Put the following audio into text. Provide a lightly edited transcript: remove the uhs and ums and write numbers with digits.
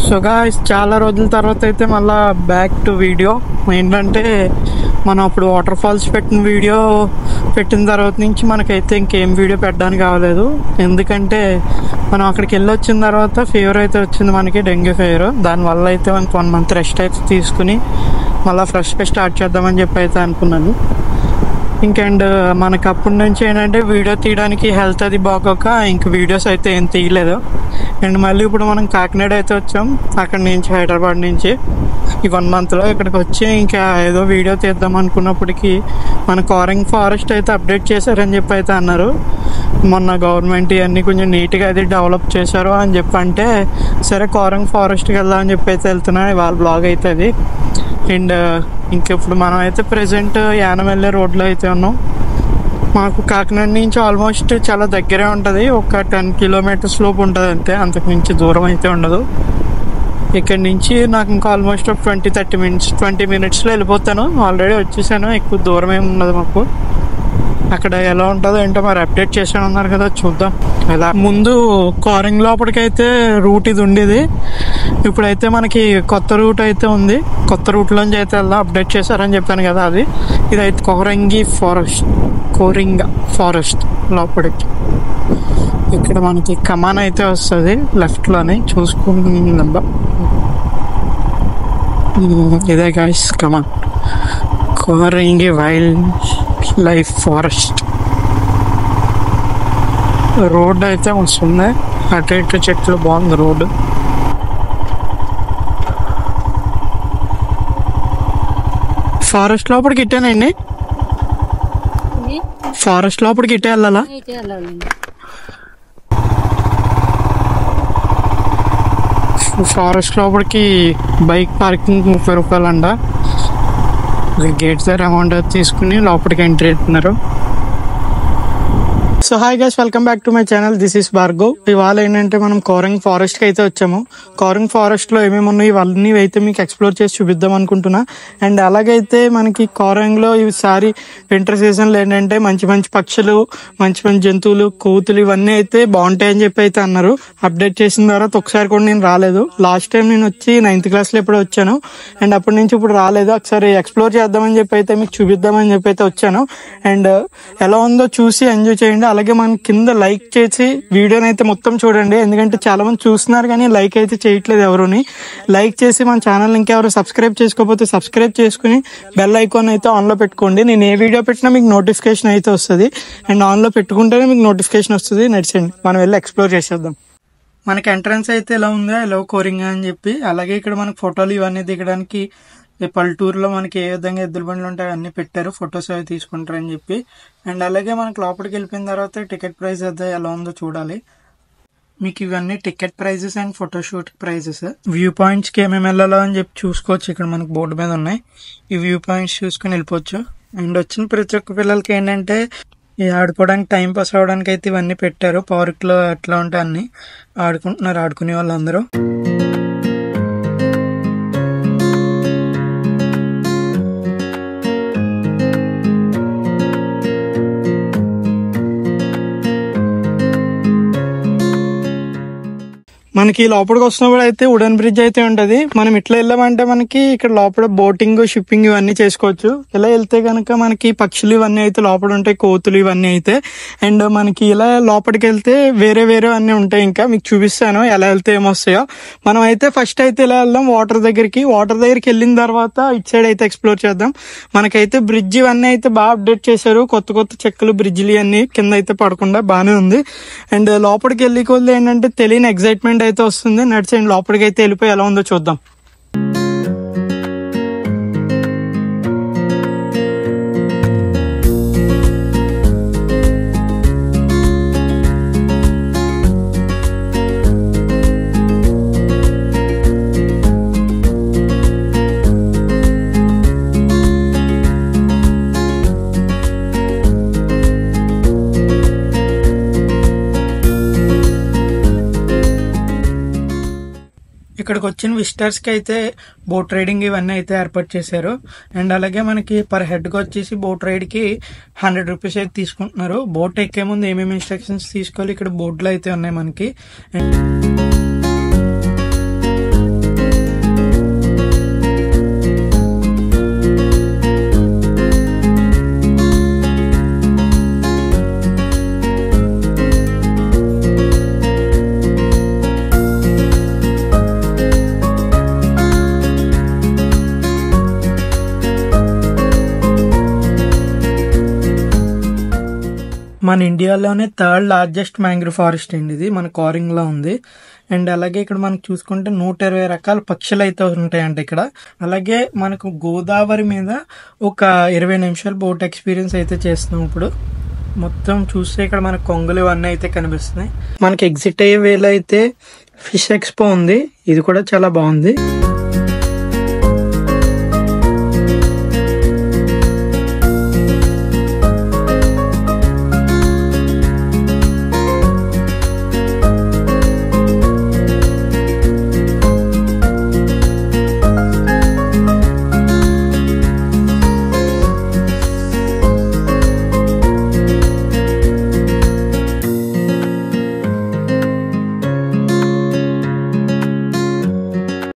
So guys చాలా రోజుల తర్వాత అయితే మళ్ళీ బ్యాక్ టు వీడియో. ఏంటంటే మనం అప్పుడు వాటర్ ఫాల్స్ పెట్టిన తర్వాత నుంచి మనకైతే ఇంకేం వీడియో పెట్టడానికి కావలేదు. ఎందుకంటే మనం అక్కడికి వెళ్ళి వచ్చిన తర్వాత ఫీవర్ అయితే వచ్చింది మనకి, డెంగ్యూ ఫీవర్. దానివల్ల అయితే మనకి 1 month రెస్ట్ అయితే తీసుకుని మళ్ళీ ఫ్రెష్గా స్టార్ట్ చేద్దామని చెప్పి అయితే అనుకున్నాను. ఇంకండ్ మనకు అప్పటి నుంచి ఏంటంటే వీడియో తీయడానికి హెల్త్ అది బాగోక ఇంక వీడియోస్ అయితే ఏం తీయలేదు. అండ్ మళ్ళీ ఇప్పుడు మనం కాకినాడ అయితే వచ్చాం, అక్కడి నుంచి హైదరాబాద్ నుంచి ఈ 1 monthలో ఇక్కడికి వచ్చి ఇంకా ఏదో వీడియో తీద్దాం అనుకున్నప్పటికీ మన కోరంగ్ ఫారెస్ట్ అయితే అప్డేట్ చేశారని చెప్పి అయితే అన్నారు. మొన్న గవర్నమెంట్ ఇవన్నీ కొంచెం నీట్గా అది డెవలప్ చేశారు అని చెప్పి అంటే సరే కోరంగ్ ఫారెస్ట్కి వెళ్దాం అని చెప్పి అయితే వెళ్తున్నా. వాళ్ళ బ్లాగ్ అయితే అది. అండ్ ఇంకెప్పుడు మనం అయితే ప్రజెంట్ యానం వెళ్ళే రోడ్లో అయితే ఉన్నాం. మాకు కాకినాడ నుంచి ఆల్మోస్ట్ చాలా దగ్గరే ఉంటుంది, ఒక 10 kilometers లోపు ఉంటుంది అంతే, అంతకు మించి దూరం అయితే ఉండదు. ఇక్కడ నుంచి నాకు ఇంకా ఆల్మోస్ట్ ఒక 20 minutesలో వెళ్ళిపోతాను. ఆల్రెడీ వచ్చేసాను, ఎక్కువ దూరం ఏమి ఉండదు మాకు. అక్కడ ఎలా ఉంటుందో ఏంటో మరి అప్డేట్ చేసాను అన్నారు కదా, చూద్దాం. ఎలా ముందు కోరంగ్ లోపలికైతే రూట్ ఇది ఉండేది, ఇప్పుడైతే మనకి కొత్త రూట్ అయితే ఉంది. కొత్త రూట్లోంచి అయితే వెళ్దాం, అప్డేట్ చేశారని చెప్పాను కదా అది. ఇదైతే కోరింగ ఫారెస్ట్ లోపలికి. ఇక్కడ మనకి కమాన్ అయితే వస్తుంది లెఫ్ట్లోనే, చూసుకుందాం. ఇదే గాయ్స్ కమాన్, కోరింగి వైల్డ్ లైఫ్ ఫారెస్ట్. రోడ్ అయితే వస్తుంది, అటు ఇటు చెట్లు, బాగుంది రోడ్డు. ఫారెస్ట్ లోపలికి ఇట్టేనండి, ఫారెస్ట్ లోపలికి ఇట్టే వెళ్ళాలా? ఫారెస్ట్ లోపలికి బైక్ పార్కింగ్ 30 రూపాయలు అంట. గేట్ దగ్గర అమౌంట్ తీసుకుని లోపలికి ఎంట్రీ అవుతున్నారు. So hi guys, welcome back to my channel. This is Bhargav. ఇవాళ ఏంటంటే మనం కోరంగ్ ఫారెస్ట్కి అయితే వచ్చాము. కోరంగ్ ఫారెస్ట్లో ఏమేమి ఉన్నాయి ఇవన్నీ అయితే మీకు ఎక్స్ప్లోర్ చేసి చూపిద్దాం అనుకుంటున్నా. అండ్ అలాగైతే మనకి కోరంగ్లో ఈసారి వింటర్ సీజన్లో ఏంటంటే మంచి మంచి పక్షులు, మంచి మంచి జంతువులు, కోతులు ఇవన్నీ అయితే బాగుంటాయని చెప్పి అయితే అన్నారు. అప్డేట్ చేసిన తర్వాత ఒకసారి కూడా నేను రాలేదు. లాస్ట్ టైం నేను వచ్చి 9th classలో ఎప్పుడో వచ్చాను, అండ్ అప్పటి నుంచి ఇప్పుడు రాలేదు. ఒకసారి ఎక్స్ప్లోర్ చేద్దామని చెప్పి అయితే మీకు చూపిద్దామని చెప్పి అయితే వచ్చాను. అండ్ ఎలా ఉందో చూసి ఎంజాయ్ చేయండి. అలాగే మన కింద లైక్ చేసి వీడియోని అయితే మొత్తం చూడండి, ఎందుకంటే చాలా మంది చూస్తున్నారు కానీ లైక్ అయితే చేయట్లేదు ఎవరుని. లైక్ చేసి మన ఛానల్ ఇంకెవరు సబ్స్క్రైబ్ చేసుకోకపోతే సబ్స్క్రైబ్ చేసుకుని బెల్ ఐకాన్ అయితే ఆన్లో పెట్టుకోండి. నేను ఏ వీడియో పెట్టినా మీకు నోటిఫికేషన్ అయితే వస్తుంది, అండ్ ఆన్లో పెట్టుకుంటేనే మీకు నోటిఫికేషన్ వస్తుంది. నడిచండి, మనం వెళ్ళి ఎక్స్ప్లోర్ చేసేద్దాం. మనకి ఎంట్రన్స్ అయితే ఎలా ఉందో, ఎలా కోరింగ్ అని చెప్పి. అలాగే ఇక్కడ మనకి ఫోటోలు ఇవన్నీ దిగడానికి పల్లెటూరులో మనకి ఏ విధంగా ఎద్దుల బండ్లు ఉంటాయి అన్నీ పెట్టారు, ఫొటోస్ అవి తీసుకుంటారని చెప్పి. అండ్ అలాగే మనకి లోపలికి వెళ్ళిపోయిన తర్వాత టికెట్ ప్రైస్ అయితే ఎలా ఉందో చూడాలి. మీకు ఇవన్నీ ticket prizes and photoshoot prizes. View పాయింట్స్కి ఏమేమి వెళ్ళాలో అని చెప్పి చూసుకోవచ్చు. ఇక్కడ మనకి బోర్డు మీద ఉన్నాయి, ఈ వ్యూ పాయింట్స్ చూసుకుని వెళ్ళిపోవచ్చు. అండ్ వచ్చిన ప్రతి ఒక్క పిల్లలకి ఏంటంటే ఆడుకోవడానికి, టైం పాస్ అవడానికి అయితే ఇవన్నీ పెట్టారు. పార్క్లో ఎట్లా ఉంటే అన్ని ఆడుకుంటున్నారు ఆడుకునే వాళ్ళందరూ. మనకి లోపలికి వస్తున్నప్పుడు అయితే వుడెన్ బ్రిడ్జ్ అయితే ఉంటది. మనం ఇట్లా వెళ్ళామంటే మనకి ఇక్కడ లోపల బోటింగ్, షిప్పింగ్ ఇవన్నీ చేసుకోవచ్చు. ఇలా వెళ్తే కనుక మనకి పక్షులు ఇవన్నీ అయితే లోపల ఉంటాయి, కోతులు ఇవన్నీ అయితే. అండ్ మనకి ఇలా లోపలికి వెళ్తే వేరే వేరే అన్నీ ఉంటాయి. ఇంకా మీకు చూపిస్తాను ఎలా వెళ్తే ఏమొస్తాయో. మనం అయితే ఫస్ట్ అయితే ఇలా వెళ్దాం వాటర్ దగ్గరికి. వాటర్ దగ్గరికి వెళ్ళిన తర్వాత ఇటు సైడ్ అయితే ఎక్స్ప్లోర్ చేద్దాం. మనకైతే బ్రిడ్జ్ ఇవన్నీ అయితే బాగా అప్డేట్ చేశారు, కొత్త కొత్త చెక్కలు, బ్రిడ్జ్లు ఇవన్నీ కింద అయితే పడకుండా బాగానే ఉంది. అండ్ లోపలికి వెళ్ళి కొద్ది ఏంటంటే తెలియని ఎగ్జైట్మెంట్ అయితే వస్తుంది. నడిచండి లోపలికి అయితే వెళ్ళిపోయి ఎలా ఉందో చూద్దాం. ఇక్కడికి వచ్చిన విజిటర్స్ కి అయితే బోట్ రైడింగ్ ఇవన్నీ అయితే ఏర్పాటు చేశారు. అండ్ అలాగే మనకి పర్ హెడ్ కి వచ్చేసి బోట్ రైడ్ కి 100 రూపీస్ అయితే తీసుకుంటున్నారు. బోట్ ఎక్కే ముందు ఏమేమి ఇన్స్ట్రక్షన్స్ తీసుకోవాలి ఇక్కడ బోర్డులో అయితే ఉన్నాయి మనకి. మన ఇండియాలోనే థర్డ్ లార్జెస్ట్ మ్యాంగ్రూవ్ ఫారెస్ట్ అండి ఇది, మన కోరింగ్లో ఉంది. అండ్ అలాగే ఇక్కడ మనకు చూసుకుంటే 120 రకాల పక్షులు అయితే ఉంటాయంట ఇక్కడ. అలాగే మనకు గోదావరి మీద ఒక 20 నిమిషాలు బోట్ ఎక్స్పీరియన్స్ అయితే చేస్తున్నాం. ఇప్పుడు మొత్తం చూస్తే ఇక్కడ మనకు కొంగలు ఇవన్నీ అయితే కనిపిస్తున్నాయి. మనకి ఎగ్జిట్ అయ్యే వేలో అయితే ఫిష్ ఎక్స్పో ఉంది, ఇది కూడా చాలా బాగుంది.